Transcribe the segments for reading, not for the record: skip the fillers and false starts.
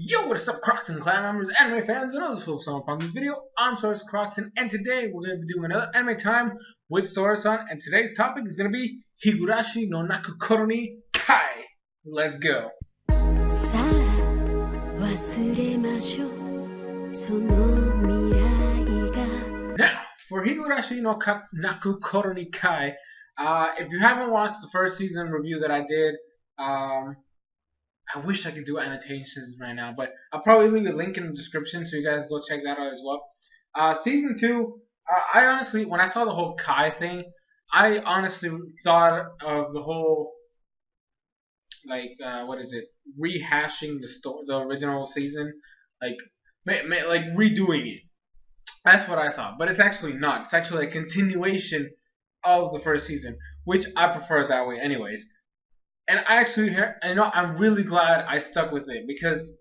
Yo, what is up, Crocs and clan members, anime fans, and other folks on this video? I'm SoresanCrockxen, and today we're going to be doing another anime time with Soresan, and today's topic is going to be Higurashi no Naku Koro ni Kai. Let's go. Now, for Higurashi no Naku Koro ni Kai, if you haven't watched the first season review that I did, I wish I could do annotations right now, but I'll probably leave a link in the description so you guys go check that out as well. Season 2, I honestly, when I saw the whole Kai thing, I honestly thought of the whole, rehashing the original season, like redoing it. That's what I thought, but it's actually not. It's actually a continuation of the first season, which I prefer that way anyways. And I'm really glad I stuck with it because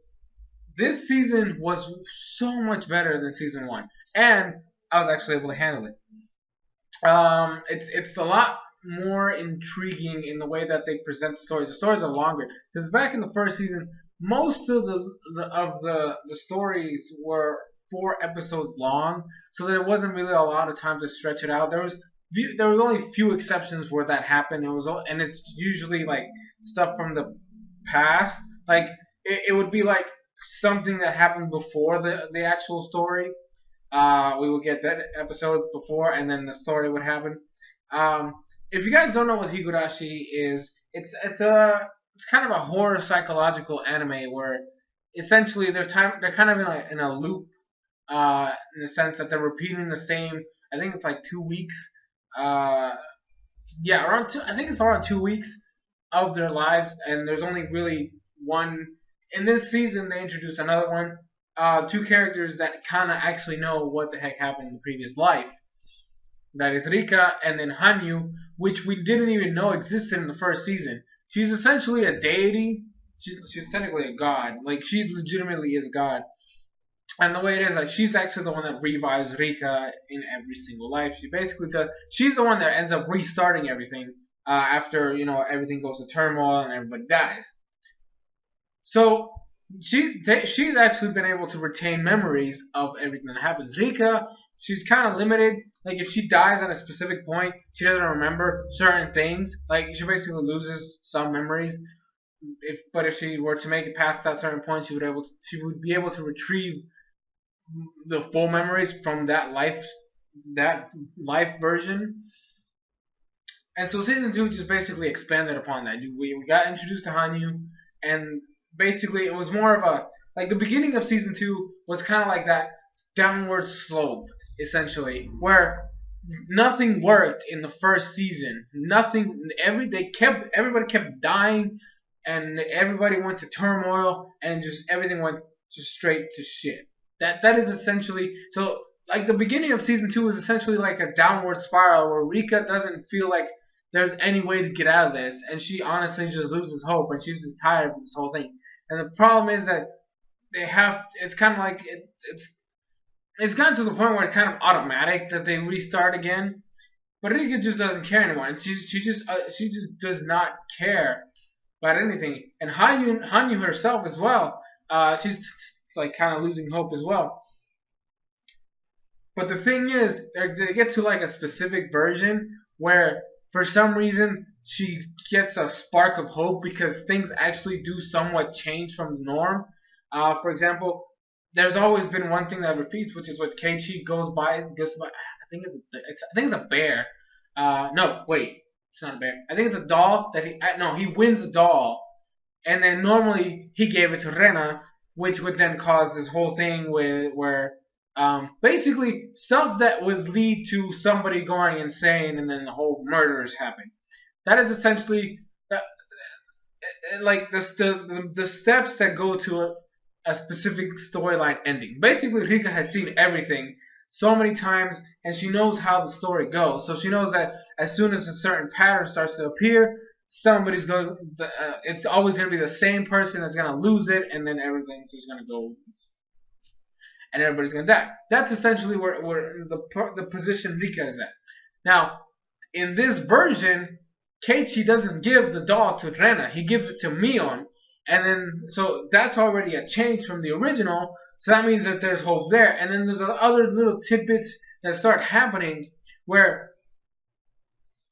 this season was so much better than season 1, and I was actually able to handle it. It's a lot more intriguing in the way that they present the stories. The stories are longer because back in the first season, most of the stories were 4 episodes long, so there wasn't really a lot of time to stretch it out. There was only a few exceptions where that happened. And it's usually like stuff from the past. Like it would be like something that happened before the actual story. We would get that episode before, and then the story would happen. If you guys don't know what Higurashi is, it's kind of a horror psychological anime where essentially they're kind of in a loop, in the sense that they're repeating the same. I think it's like 2 weeks. Around 2. I think it's around 2 weeks of their lives, and there's only really one. In this season, they introduced another one. 2 characters that kind of actually know what the heck happened in the previous life. That is Rika and then Hanyu, which we didn't even know existed in the first season. She's essentially a deity. She's technically a god. Like, she legitimately is a god. And the way it is, like, she's actually the one that revives Rika in every single life. She's the one that ends up restarting everything after, everything goes to turmoil and everybody dies. So she's actually been able to retain memories of everything that happens. Rika, she's kind of limited. Like, if she dies at a specific point, she doesn't remember certain things. Like, she basically loses some memories. But if she were to make it past that certain point, she would be able to retrieve the full memories from that life version. And so season 2 just basically expanded upon that. We got introduced to Hanyu, and basically it was more of a, like, the beginning of season 2 was kind of like that downward slope, essentially, where nothing worked in the first season. Everybody kept dying, and everybody went to turmoil, and just everything went just straight to shit. That is essentially, so like the beginning of season 2 is essentially like a downward spiral where Rika doesn't feel like there's any way to get out of this, and she honestly just loses hope, and she's just tired of this whole thing. And the problem is that it's kind of like it's gotten to the point where it's kind of automatic that they restart again, but Rika just doesn't care anymore, and she just does not care about anything. And Hanyu herself as well, she's like kind of losing hope as well. But the thing is, they get to like a specific version where for some reason she gets a spark of hope because things actually do somewhat change from the norm. For example, there's always been one thing that repeats, which is what Keiichi goes by. I think it's a bear. No, wait, it's not a bear. I think it's a doll that he wins a doll, and then normally he gave it to Rena, which would then cause this whole thing where basically stuff that would lead to somebody going insane and then the whole murders happen. That is essentially like the steps that go to a specific storyline ending. Basically, Rika has seen everything so many times, and she knows how the story goes. So she knows that as soon as a certain pattern starts to appear, it's always going to be the same person that's going to lose it, and then everything's just going to go, and everybody's going to die. That's essentially where the position Rika is at. Now, in this version, Keiichi doesn't give the doll to Rena. He gives it to Mion, And then, so that's already a change from the original. So that means that there's hope there. And then there's other little tidbits that start happening where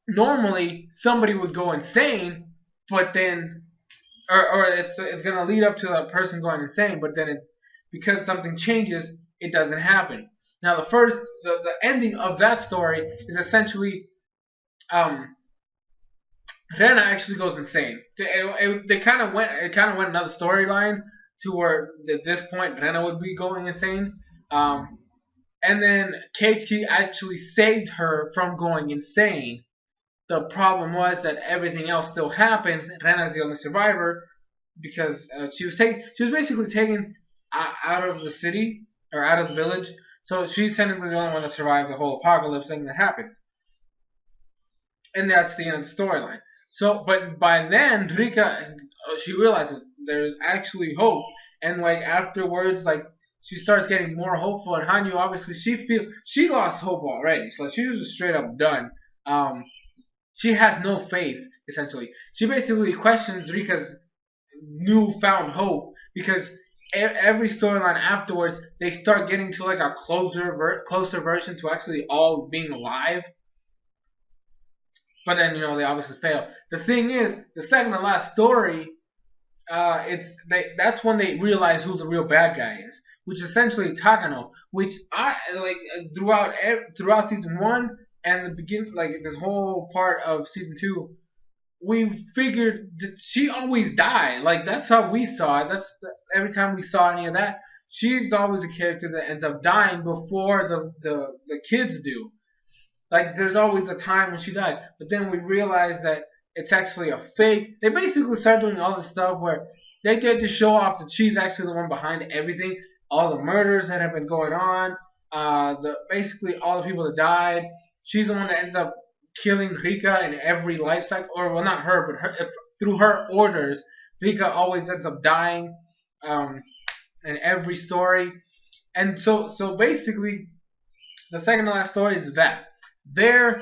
normally somebody would go insane, but then, or it's going to lead up to the person going insane, but then because something changes, it doesn't happen. Now the ending of that story is essentially, Rena actually goes insane. It kind of went another storyline to where at this point Rena would be going insane. And then Keiichi actually saved her from going insane. The problem was that everything else still happens. Rena's the only survivor because she was basically taken out of the city or out of the village. So she's technically the only one to survive the whole apocalypse thing that happens. And that's the end of the storyline. So, but by then, Rika, she realizes there's actually hope, and like afterwards, like she starts getting more hopeful. And Hanyu, obviously, she lost hope already. So she was just straight up done. She has no faith, essentially. She basically questions Rika's newfound hope because every storyline afterwards, they start getting to like a closer version to actually all being alive. But then, they obviously fail. The thing is, the second to last story, that's when they realize who the real bad guy is, which is essentially Takano. Which I like throughout season 1 and the begin, like this whole part of season 2, we figured that she always died. Like that's how we saw it. Every time we saw any of that, she's always a character that ends up dying before the kids do. Like, there's always a time when she dies. But then we realize that it's actually a fake. They basically start doing all this stuff where they get to show off that she's actually the one behind everything. All the murders that have been going on. Basically all the people that died. She's the one that ends up killing Rika in every life cycle. Or, well, not her, but through her orders. Rika always ends up dying in every story. And so basically, the second to last story is that. There,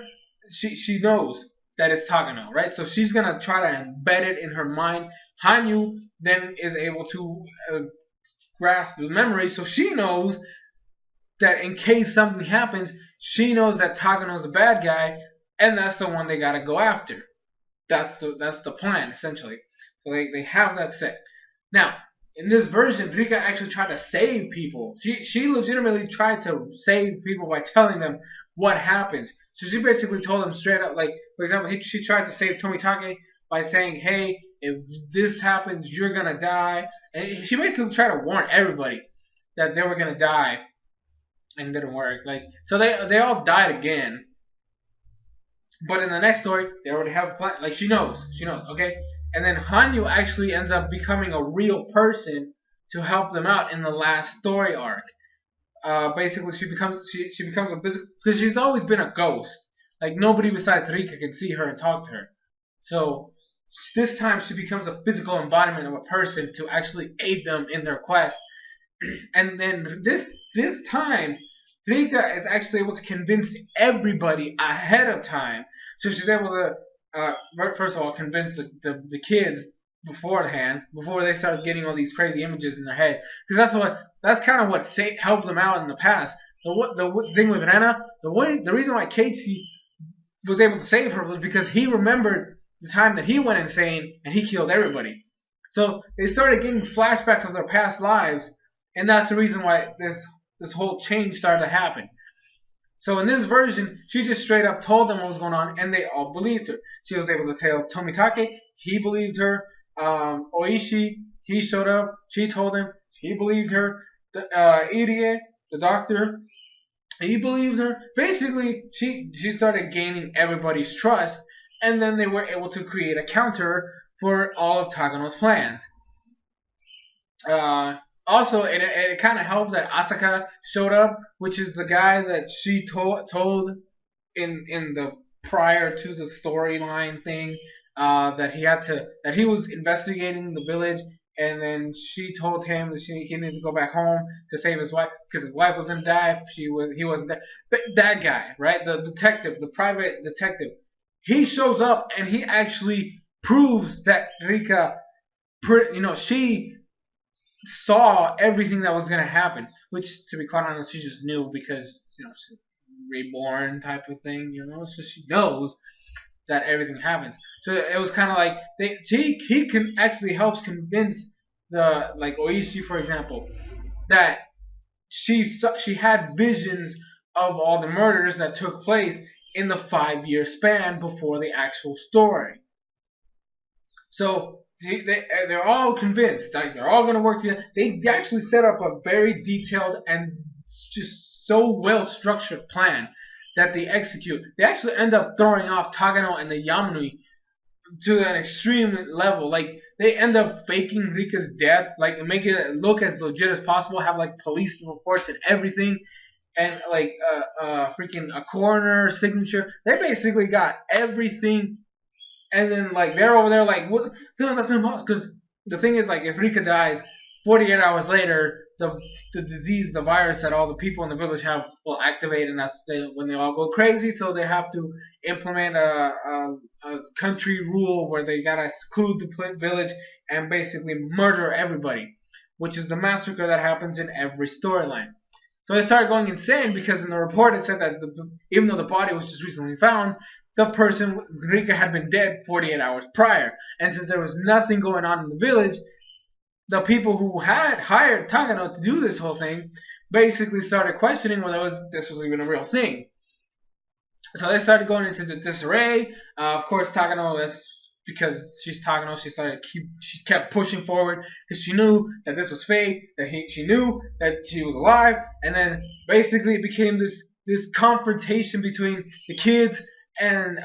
she knows that it's Takano, right? So she's gonna try to embed it in her mind. Hanyu then is able to grasp the memory, so she knows that in case something happens, she knows that Takano's the bad guy, and that's the one they gotta go after. That's the plan essentially. So they have that set. Now, in this version, Rika actually tried to save people. She legitimately tried to save people by telling them what happens. So she basically told them straight up, like, for example, she tried to save Tomitake by saying, hey, if this happens, you're going to die. And she basically tried to warn everybody that they were going to die. And it didn't work. Like, so they all died again. But in the next story, they already have a plan. Like, she knows, okay? And then Hanyu actually ends up becoming a real person to help them out in the last story arc. Basically, she becomes a physical, because she's always been a ghost. Like nobody besides Rika can see her and talk to her. So this time she becomes a physical embodiment of a person to actually aid them in their quest. And then this time, Rika is actually able to convince everybody ahead of time. So she's able to, first of all, convince the kids beforehand, before they start getting all these crazy images in their head. Because that's kind of what helped them out in the past. The thing with Rena, the reason why Keiichi was able to save her was because he remembered the time that he went insane and he killed everybody. So they started getting flashbacks of their past lives, and that's the reason why this whole change started to happen. So in this version, she just straight up told them what was going on, and they all believed her. She was able to tell Tomitake, he believed her. Oishi, he showed up, she told him, he believed her. Irie, the doctor, he believed her. Basically, she started gaining everybody's trust, and then they were able to create a counter for all of Takano's plans. Also, it kind of helped that Asaka showed up, which is the guy that she told in the prior to the storyline thing, that he was investigating the village, and then she told him that he needed to go back home to save his wife because his wife was gonna die if he wasn't there. But that guy, right, the detective, the private detective, he shows up and he actually proves that Rika she saw everything that was gonna happen, which to be quite honest, she just knew because she's reborn type of thing, so she knows that everything happens. So it was kind of like he can actually helps convince the like Oishi, for example, that she had visions of all the murders that took place in the 5 year span before the actual story. So they're all convinced that they're all going to work together. They actually set up a very detailed and just so well structured plan that they execute. They actually end up throwing off Tagano and the Yamanui to an extreme level. Like they end up faking Rika's death, like making it look as legit as possible. Have like police reports and everything, and like freaking a coroner signature. They basically got everything. And then like they're over there like what? No, that's impossible. Because the thing is like if Rika dies, 48 hours later, the disease, the virus that all the people in the village have will activate, and that's when they all go crazy. So they have to implement a country rule where they gotta seclude the village and basically murder everybody, which is the massacre that happens in every storyline. So they started going insane because in the report it said that even though the body was just recently found, the person, Rika, had been dead 48 hours prior. And since there was nothing going on in the village, the people who had hired Tagano to do this whole thing basically started questioning whether this was even a real thing. So they started going into the disarray. Of course, Tagano, because she's Tagano, she kept pushing forward because she knew that this was fake, she knew that she was alive, and then basically it became this confrontation between the kids and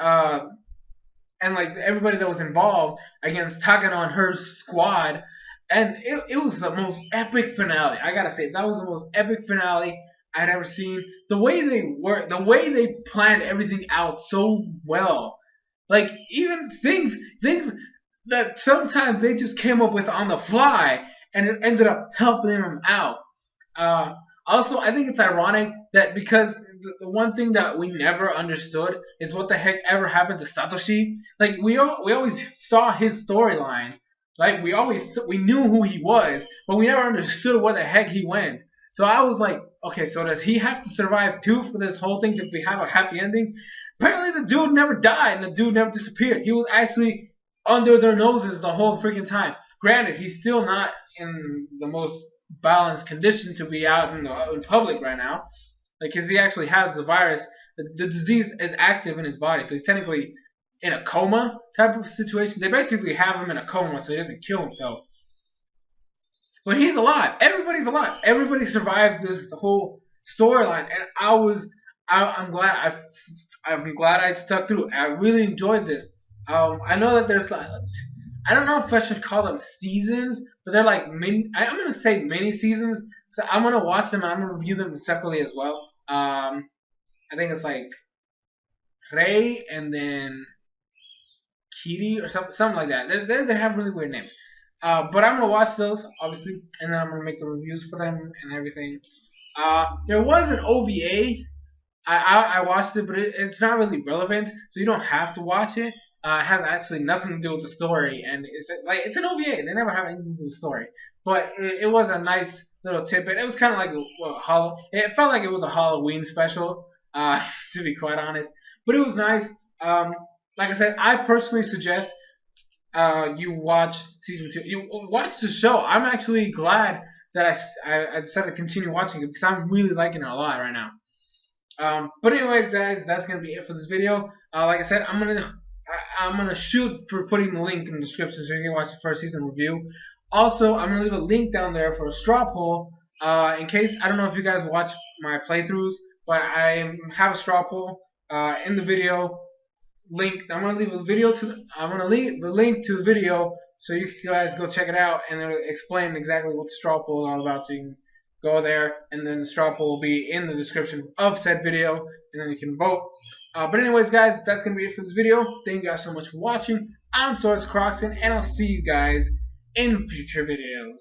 like everybody that was involved against Tagano and her squad, and it was the most epic finale. I gotta say that was the most epic finale I'd ever seen. The way they planned everything out so well, like even things that sometimes they just came up with on the fly, and it ended up helping them out. Also, I think it's ironic that because the one thing that we never understood is what the heck ever happened to Satoshi. Like we always saw his storyline, like we knew who he was, but we never understood where the heck he went. So I was like, okay, so does he have to survive too for this whole thing to have a happy ending? Apparently, the dude never died and the dude never disappeared. He was actually under their noses the whole freaking time. Granted, he's still not in the most balanced condition to be out in public right now. Like, because he actually has the virus. The disease is active in his body, so he's technically in a coma type of situation. They basically have him in a coma so he doesn't kill himself. But he's alive. Everybody's alive. Everybody survived this whole storyline, and I'm glad I stuck through. I really enjoyed this. I know that there's I don't know if I should call them seasons, but they're like I'm gonna say mini seasons. So I'm gonna watch them and I'm gonna review them separately as well. I think it's like Rei and then Kiri or something like that. They have really weird names. But I'm gonna watch those obviously, and then I'm gonna make the reviews for them and everything. There was an OVA. I watched it, but it's not really relevant, so you don't have to watch it. It has actually nothing to do with the story, and it's an OVA. They never have anything to do with the story, but it was a nice little tidbit. It was kind of like it felt like it was a Halloween special, to be quite honest. But it was nice. Like I said, I personally suggest you watch season 2. You watch the show. I'm actually glad that I decided to continue watching it because I'm really liking it a lot right now. But anyways, guys, that's gonna be it for this video. Like I said, I'm gonna shoot for putting the link in the description so you can watch the first season review. Also, I'm gonna leave a link down there for a straw poll. In case I don't know if you guys watch my playthroughs, but I have a straw poll in the video link. I'm gonna leave the link to the video so you guys go check it out, and it'll explain exactly what the straw poll is all about. So you can go there, and then the straw poll will be in the description of said video, and then you can vote. But anyways, guys, that's going to be it for this video. Thank you guys so much for watching. I'm SoresanCrockxen, and I'll see you guys in future videos.